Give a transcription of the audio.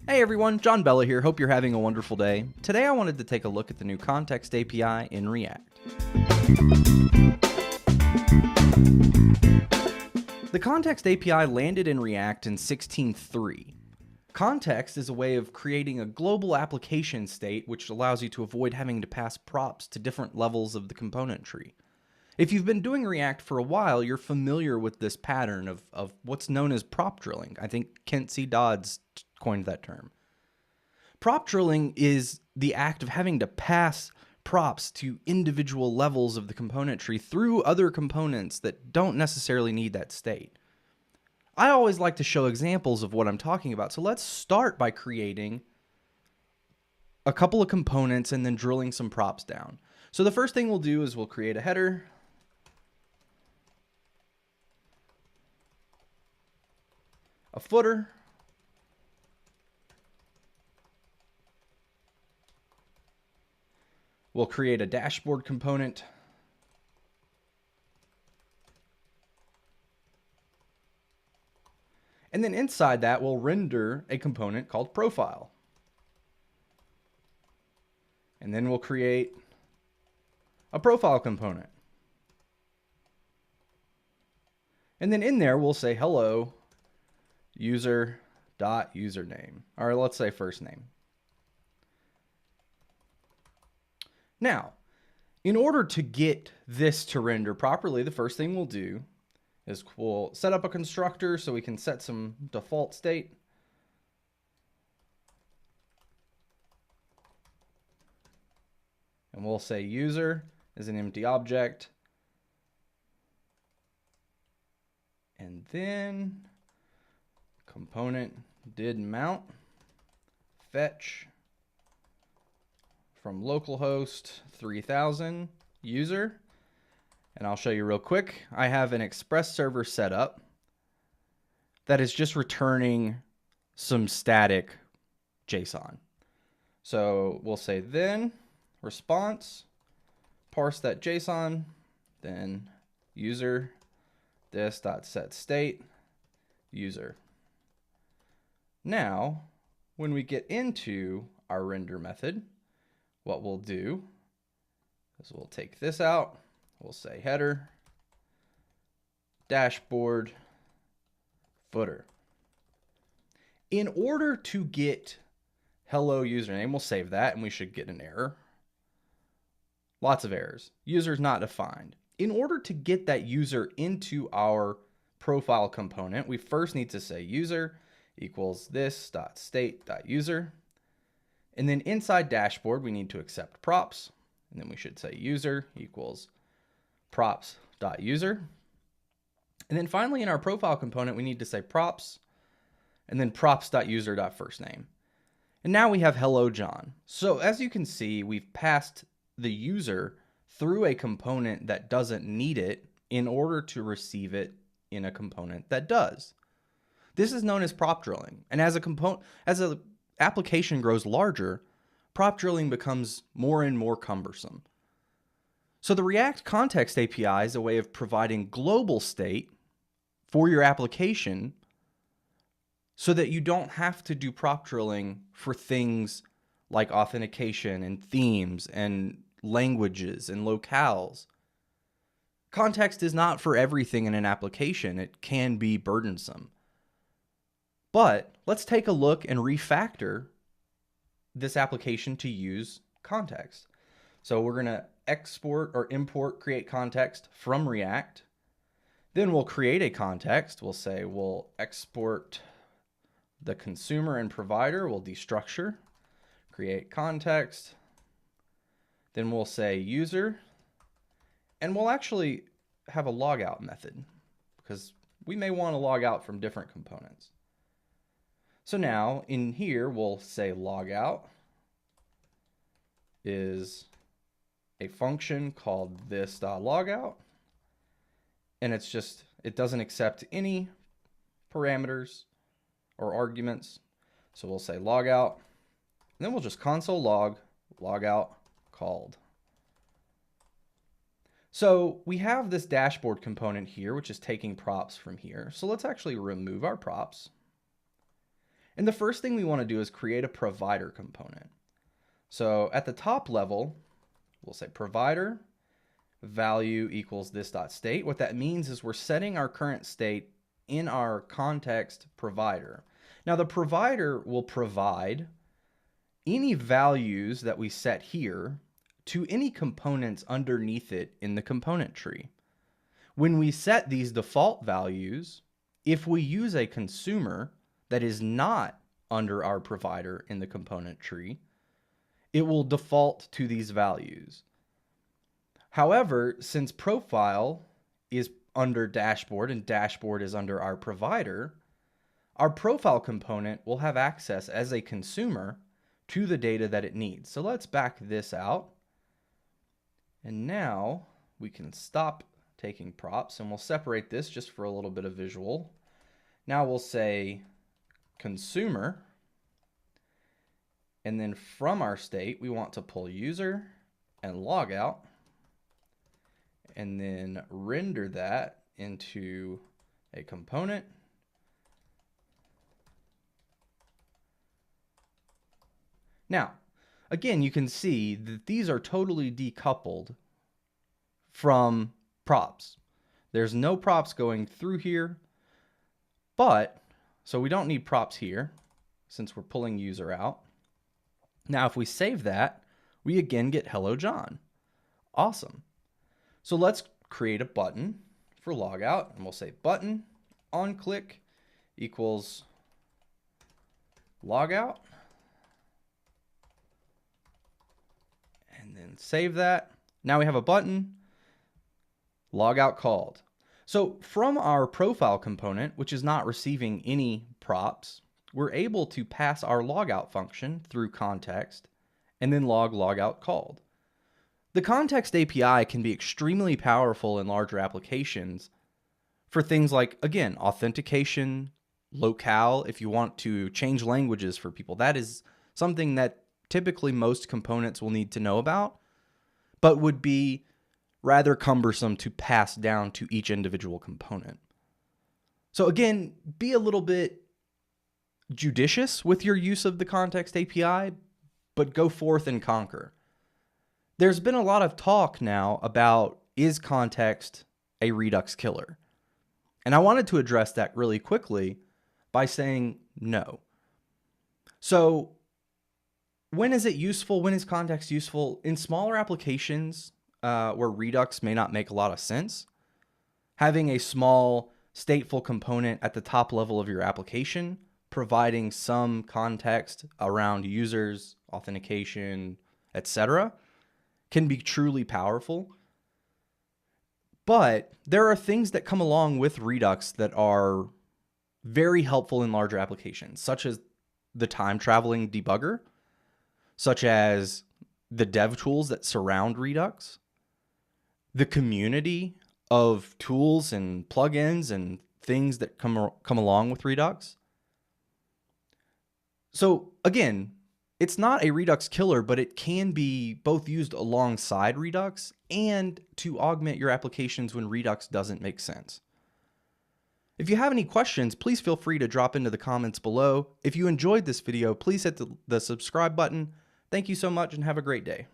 Hey everyone, John Bella here. Hope you're having a wonderful day. Today I wanted to take a look at the new Context API in React. The Context API landed in React in 16.3. Context is a way of creating a global application state which allows you to avoid having to pass props to different levels of the component tree. If you've been doing React for a while, you're familiar with this pattern of what's known as prop drilling. I think Kent C. Dodds coined that term. Prop drilling is the act of having to pass props to individual levels of the component tree through other components that don't necessarily need that state. I always like to show examples of what I'm talking about, so let's start by creating a couple of components and then drilling some props down. So the first thing we'll do is we'll create a header, a footer, we'll create a dashboard component, and then inside that we'll render a component called profile. And then we'll create a profile component. And then in there we'll say hello user.username, or let's say first name. Now, in order to get this to render properly, the first thing we'll do is we'll set up a constructor so we can set some default state. And we'll say user is an empty object. And then component did mount fetch from localhost 3000 user. And I'll show you real quick. I have an Express server set up that is just returning some static JSON. So we'll say then response, parse that JSON, then user this.setState user. Now, when we get into our render method, what we'll do is we'll take this out. We'll say header, dashboard, footer. In order to get hello username, we'll save that and we should get an error. Lots of errors. User's not defined. In order to get that user into our profile component, we first need to say user equals this.state.user. And then inside dashboard, we need to accept props. And then we should say user equals props.user. And then finally in our profile component, we need to say props and then props.user.firstname. And now we have hello John. So as you can see, we've passed the user through a component that doesn't need it in order to receive it in a component that does. This is known as prop drilling. And as an application grows larger, prop drilling becomes more and more cumbersome. So the React Context API is a way of providing global state for your application so that you don't have to do prop drilling for things like authentication and themes and languages and locales. Context is not for everything in an application. It can be burdensome. But let's take a look and refactor this application to use context. So we're going to export or import create context from React. Then we'll create a context. We'll say we'll export the consumer and provider. We'll destructure, create context. Then we'll say user. And we'll actually have a logout method because we may want to log out from different components. So now in here, we'll say logout is a function called this.logout. And it doesn't accept any parameters or arguments. So we'll say logout, and then we'll just console log logout called. So we have this dashboard component here, which is taking props from here. So let's actually remove our props. And the first thing we want to do is create a provider component. So at the top level, we'll say provider value equals this.state. What that means is we're setting our current state in our context provider. Now the provider will provide any values that we set here to any components underneath it in the component tree. When we set these default values, if we use a consumer that is not under our provider in the component tree, it will default to these values. However, since profile is under dashboard and dashboard is under our provider, our profile component will have access as a consumer to the data that it needs. So let's back this out. And now we can stop taking props and we'll separate this just for a little bit of visual. Now we'll say consumer. And then from our state, we want to pull user and logout. And then render that into a component. Now, again, you can see that these are totally decoupled from props. There's no props going through here, so we don't need props here since we're pulling user out. Now, if we save that, we again get hello John. Awesome. So let's create a button for logout, and we'll say button on click equals logout. And then save that. Now we have a button, logout called. So from our profile component, which is not receiving any props, we're able to pass our logout function through context and then logout called. The context API can be extremely powerful in larger applications for things like, again, authentication, locale, if you want to change languages for people. That is something that typically most components will need to know about, but would be rather cumbersome to pass down to each individual component. So again, be a little bit judicious with your use of the context API, but go forth and conquer. There's been a lot of talk now about, is context a Redux killer? And I wanted to address that really quickly by saying no. So when is it useful? When is context useful? In smaller applications where Redux may not make a lot of sense, having a small stateful component at the top level of your application, providing some context around users, authentication, etc., can be truly powerful. But there are things that come along with Redux that are very helpful in larger applications, such as the time traveling debugger, such as the dev tools that surround Redux, the community of tools and plugins and things that come along with Redux. So again, it's not a Redux killer, but it can be both used alongside Redux and to augment your applications when Redux doesn't make sense. If you have any questions, please feel free to drop into the comments below. If you enjoyed this video, please hit the subscribe button. Thank you so much and have a great day.